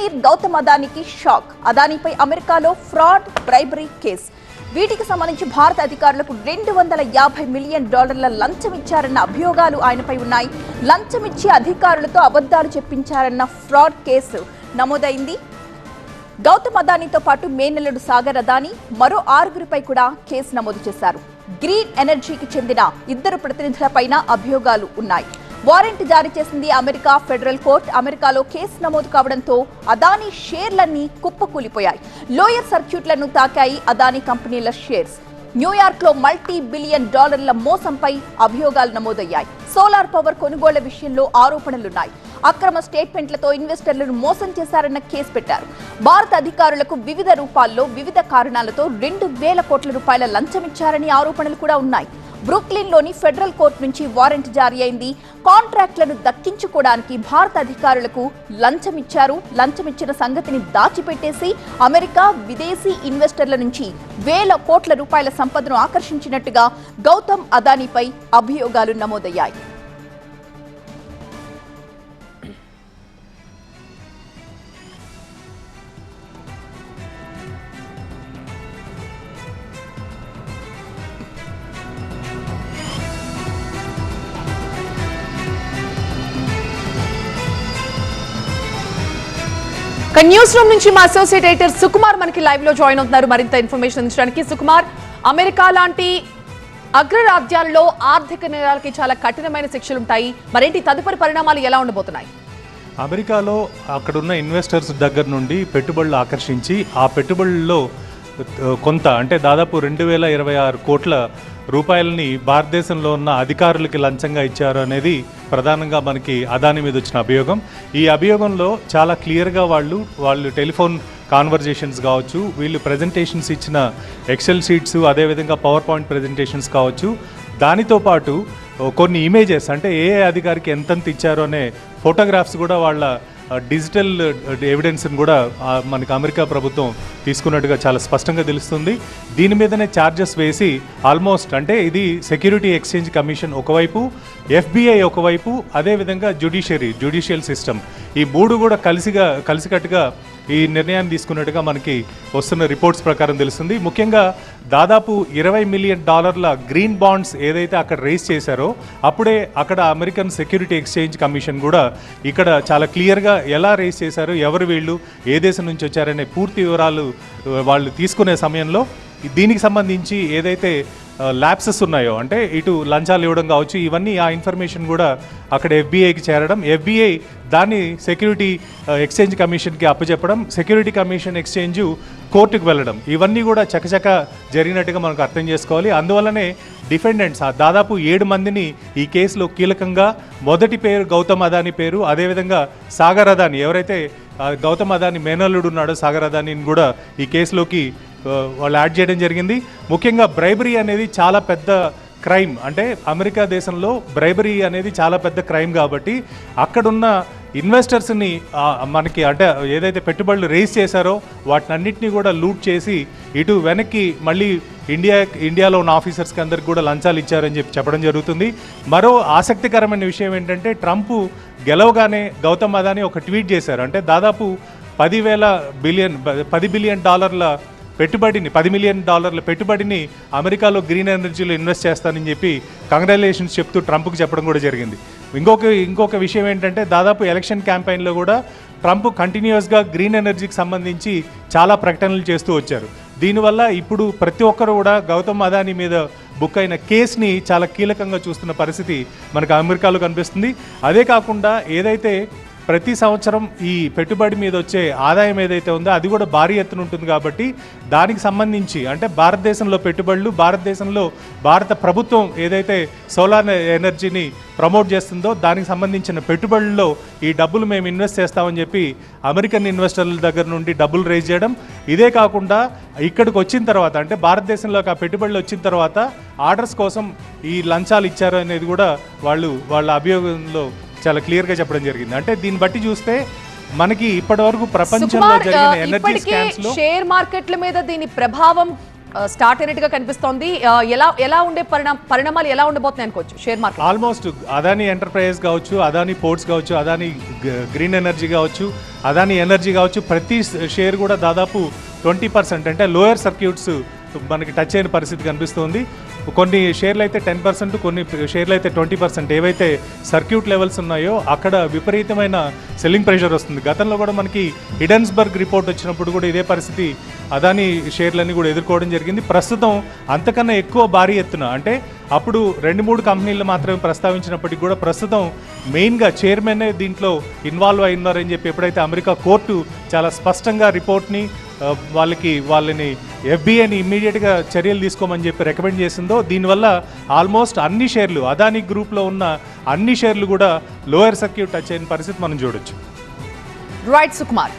Billionaire Gautam అదానికి shock. అదానిపై అమెరికాలో fraud, bribery case. వీటికి సంబంధించి భారత అధికారులకు $250 మిలియన్ లంచం ఇచ్చారన్న అభియోగాలు ఆయనపై ఉన్నాయి. లంచమిచ్చి అధికారులతో అబద్ధాలు చెప్పించారన్న ఫ్రాడ్ కేసు నమోదైంది. గౌతమ్ అదానితో పాటు మేనల్లుడు సాగర్ అదాని మరో 6గురిపై కూడా కేసు నమోదు చేశారు. గ్రీన్ ఎనర్జీకి చెందిన 2 ప్రతినిధులపైన అభియోగాలు ఉన్నాయి. వారెంట్ జారీ చేసింది అమెరికా ఫెడరల్ కోర్టు. అమెరికాలో కేసు నమోదు కావడంతో అదానీ షేర్లన్నీ కుప్పకూలిపోయాయి. లోయర్ సర్క్యూట్లను తాకాయి అదానీ కంపెనీల షేర్స్. న్యూయార్క్ లో $multi-billion మోసంపై అభియోగాలు నమోదయ్యాయి. సోలార్ పవర్ కొనుగోళ్ల విషయంలో ఆరోపణలున్నాయి. అక్రమ స్టేట్మెంట్లతో ఇన్వెస్టర్లను మోసం చేశారన్న కేసు పెట్టారు. భారత అధికారులకు వివిధ రూపాల్లో వివిధ కారణాలతో $2,000 కోట్ల లంచమిచ్చారని ఆరోపణలు కూడా ఉన్నాయి. బ్రూక్లిన్లోని ఫెడరల్ కోర్టు నుంచి వారెంట్ జారీ అయింది. కాంట్రాక్టులను దక్కించుకోవడానికి భారత అధికారులకు లంచమిచ్చిన సంగతిని దాచిపెట్టేసి అమెరికా, విదేశీ ఇన్వెస్టర్ల నుంచి $1,000 కోట్ల సంపదను ఆకర్షించినట్టుగా గౌతమ్ అదానీపై అభియోగాలు నమోదయ్యాయి. న్యూస్ రూమ్ నుంచి మా అసోసియేట్ ఎడిటర్ సుకుమార్ మనకి లైవ్ లో జాయిన్ అవుతున్నారు మరింత ఇన్ఫర్మేషన్ అందించడానికి. సుకుమార్, అమెరికా లాంటి అగ్రరాజ్యాల్లో ఆర్థిక నేరాలకి చాలా కఠినమైన శిక్షలు ఉంటాయి. మరేంటి తదుపరి పరిణామాలు ఎలా ఉండబోతున్నాయి? అమెరికాలో అక్కడున్న ఇన్వెస్టర్స్ దగ్గర నుండి పెట్టుబడులు ఆకర్షించి ఆ పెట్టుబడుల్లో కొంత అంటే దాదాపు 2,026 కోట్ల రూపాయలని భారతదేశంలో ఉన్న అధికారులకి లంచంగా ఇచ్చారు అనేది ప్రధానంగా మనకి అదాని మీద వచ్చిన అభియోగం. ఈ అభియోగంలో చాలా క్లియర్గా వాళ్ళు టెలిఫోన్ కాన్వర్జేషన్స్ కావచ్చు, వీళ్ళు ప్రజెంటేషన్స్ ఇచ్చిన ఎక్సెల్ షీట్స్, అదేవిధంగా పవర్ పాయింట్ ప్రజెంటేషన్స్ కావచ్చు, దానితో పాటు కొన్ని ఇమేజెస్ అంటే ఏ అధికారికి ఎంతెంత ఇచ్చారో అనే ఫోటోగ్రాఫ్స్ కూడా వాళ్ళ డిజిటల్ ఎవిడెన్స్ని కూడా మనకి అమెరికా ప్రభుత్వం తీసుకున్నట్టుగా చాలా స్పష్టంగా తెలుస్తుంది. దీని మీదనే ఛార్జెస్ వేసి ఆల్మోస్ట్ అంటే ఇది సెక్యూరిటీ ఎక్స్చేంజ్ కమిషన్ ఒకవైపు, FBI ఒకవైపు, అదేవిధంగా జ్యుడిషియల్ సిస్టమ్, ఈ 3 కూడా కలిసికట్టుగా ఈ నిర్ణయాన్ని తీసుకున్నట్టుగా మనకి వస్తున్న రిపోర్ట్స్ ప్రకారం తెలుస్తుంది. ముఖ్యంగా దాదాపు $20 మిలియన్ గ్రీన్ బాండ్స్ ఏదైతే అక్కడ రేస్ చేశారో అప్పుడే అక్కడ అమెరికన్ సెక్యూరిటీ ఎక్స్చేంజ్ కమిషన్ కూడా ఇక్కడ చాలా క్లియర్గా ఎలా రేస్ చేశారు, ఎవరు వీళ్ళు, ఏ దేశం నుంచి వచ్చారనే పూర్తి వివరాలు వాళ్ళు తీసుకునే సమయంలో దీనికి సంబంధించి ఏదైతే ల్యాప్సెస్ ఉన్నాయో అంటే ఇటు లంచాలు ఇవ్వడం కావచ్చు, ఇవన్నీ ఆ ఇన్ఫర్మేషన్ కూడా అక్కడ FBIకి చేరడం, FBI దాన్ని సెక్యూరిటీ ఎక్స్చేంజ్ కమిషన్కి అప్పచెప్పడం, సెక్యూరిటీ కమిషన్ ఎక్స్చేంజ్ కోర్టుకు వెళ్ళడం, ఇవన్నీ కూడా చకచక జరిగినట్టుగా మనకు అర్థం చేసుకోవాలి. అందువల్లనే డిఫెండెంట్స్ దాదాపు 7 మందిని ఈ కేసులో కీలకంగా, మొదటి పేరు గౌతమ్ అదాని పేరు, అదేవిధంగా సాగర్ అదాని ఎవరైతే గౌతమ్ అదాని మేనల్లుడు ఉన్నాడో సాగర్ అదానిని కూడా ఈ కేసులోకి వాళ్ళు యాడ్ చేయడం జరిగింది. ముఖ్యంగా బ్రైబరీ అనేది చాలా పెద్ద క్రైమ్, అంటే అమెరికా దేశంలో బ్రైబరీ అనేది చాలా పెద్ద క్రైమ్ కాబట్టి అక్కడున్న ఇన్వెస్టర్స్ని మనకి అంటే ఏదైతే పెట్టుబడులు రేస్ చేశారో వాటినన్నింటినీ కూడా లూట్ చేసి ఇటు వెనక్కి మళ్ళీ ఇండియాలో ఉన్న ఆఫీసర్స్కి అందరికి కూడా లంచాలు ఇచ్చారని చెప్పడం జరుగుతుంది. మరో ఆసక్తికరమైన విషయం ఏంటంటే ట్రంప్ గెలవగానే గౌతమ్ అదాని ఒక ట్వీట్ చేశారు. అంటే దాదాపు $10 బిలియన్ పెట్టుబడిని $10 మిలియన్ పెట్టుబడిని అమెరికాలో గ్రీన్ ఎనర్జీలో ఇన్వెస్ట్ చేస్తానని చెప్పి కంగ్రాచులేషన్స్ చెప్తూ ట్రంప్కి చెప్పడం కూడా జరిగింది. ఇంకొక విషయం ఏంటంటే దాదాపు ఎలక్షన్ క్యాంపెయిన్లో కూడా ట్రంప్ కంటిన్యూస్గా గ్రీన్ ఎనర్జీకి సంబంధించి చాలా ప్రకటనలు చేస్తూ వచ్చారు. దీనివల్ల ఇప్పుడు ప్రతి ఒక్కరు కూడా గౌతమ్ అదాని మీద బుక్ అయిన కేసుని చాలా కీలకంగా చూస్తున్న పరిస్థితి మనకు అమెరికాలో కనిపిస్తుంది. అదే కాకుండా ఏదైతే ప్రతి సంవత్సరం ఈ పెట్టుబడి మీద వచ్చే ఆదాయం ఏదైతే ఉందో అది కూడా భారీ ఎత్తున ఉంటుంది కాబట్టి దానికి సంబంధించి అంటే భారతదేశంలో పెట్టుబడులు, భారతదేశంలో భారత ప్రభుత్వం ఏదైతే సోలార్ ఎనర్జీని ప్రమోట్ చేస్తుందో దానికి సంబంధించిన పెట్టుబడుల్లో ఈ డబ్బులు మేము ఇన్వెస్ట్ చేస్తామని చెప్పి అమెరికన్ ఇన్వెస్టర్ల దగ్గర నుండి డబ్బులు రేజ్ చేయడం, ఇదే కాకుండా ఇక్కడికి వచ్చిన తర్వాత అంటే భారతదేశంలోకి ఆ పెట్టుబడులు వచ్చిన తర్వాత ఆర్డర్స్ కోసం ఈ లంచాలు ఇచ్చారు అనేది కూడా వాళ్ళ అభియోగంలో చాలా క్లియర్గా చెప్పడం జరిగింది. అంటే దీన్ని బట్టి చూస్తే మనకి ఇప్పటివరకు ప్రపంచంలో జరిగిన ఎనర్జీ స్కామ్స్ లో షేర్ మార్కెట్ల మీద దీని ప్రభావం స్టార్ట్ అయినట్టుగా కనిపిస్తోంది. ఎలా ఉండే పరిణామాలు ఎలా ఉండబోతున్నాయి అనుకోవచ్చు share market? Almost Adani enterprises కావచ్చు, అదానీ పోర్ట్స్ కావచ్చు, అదానీ గ్రీన్ ఎనర్జీ కావచ్చు, అదానీ ఎనర్జీ కావచ్చు, ప్రతి షేర్ కూడా దాదాపు 20% అంటే లోయర్ సర్క్యూట్స్ మనకి టచ్ అయిన పరిస్థితి కనిపిస్తుంది. కొన్ని షేర్లు అయితే 10%, కొన్ని షేర్లు అయితే 20%. ఏవైతే సర్క్యూట్ లెవెల్స్ ఉన్నాయో అక్కడ విపరీతమైన సెల్లింగ్ ప్రెషర్ వస్తుంది. గతంలో కూడా మనకి హిడెన్స్బర్గ్ రిపోర్ట్ వచ్చినప్పుడు కూడా ఇదే పరిస్థితి అదానీ షేర్లన్నీ కూడా ఎదుర్కోవడం జరిగింది. ప్రస్తుతం అంతకన్నా ఎక్కువ భారీ ఎత్తున, అంటే అప్పుడు 2-3 కంపెనీలు మాత్రమే ప్రస్తావించినప్పటికీ కూడా ప్రస్తుతం మెయిన్గా చైర్మనే దీంట్లో ఇన్వాల్వ్ అయి ఉన్నారని చెప్పి ఎప్పుడైతే అమెరికా కోర్టు చాలా స్పష్టంగా రిపోర్ట్ని వాళ్ళని ఎఫ్బిఐని ఇమ్మీడియట్గా చర్యలు తీసుకోమని చెప్పి రికమెండ్ చేసిందో, దీనివల్ల ఆల్మోస్ట్ అన్ని షేర్లు, అదానీ గ్రూప్లో ఉన్న అన్ని షేర్లు కూడా లోయర్ సర్క్యూట్ టచ్ అయిన పరిస్థితి మనం చూడొచ్చు. రైట్ సుకుమార్.